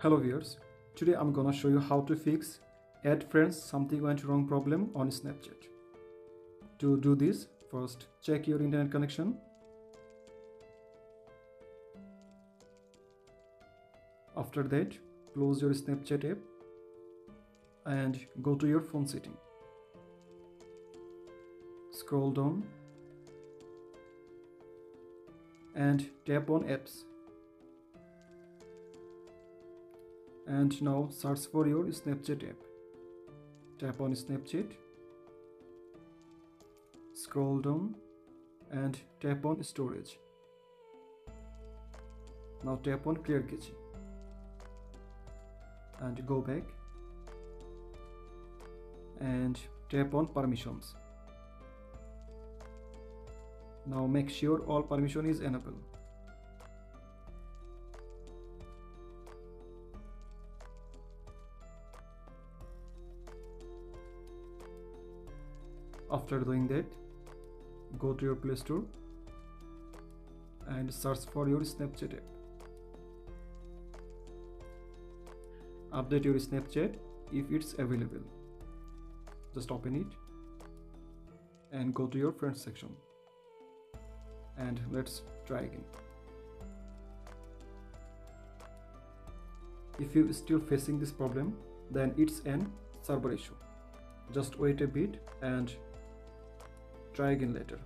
Hello viewers, today I'm gonna show you how to fix add friends something went wrong problem on Snapchat. To do this, first check your internet connection. After that, close your Snapchat app and go to your phone setting. Scroll down and tap on apps. And now search for your Snapchat app. Tap on Snapchat, scroll down and tap on storage. Now tap on clear cache and go back and tap on permissions. Now make sure all permission is enabled. After doing that, go to your Play Store and search for your Snapchat app. Update your Snapchat if it's available. Just open it and go to your friends section. And let's try again. If you're still facing this problem, then it's an server issue. Just wait a bit and try again later.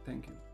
Thank you.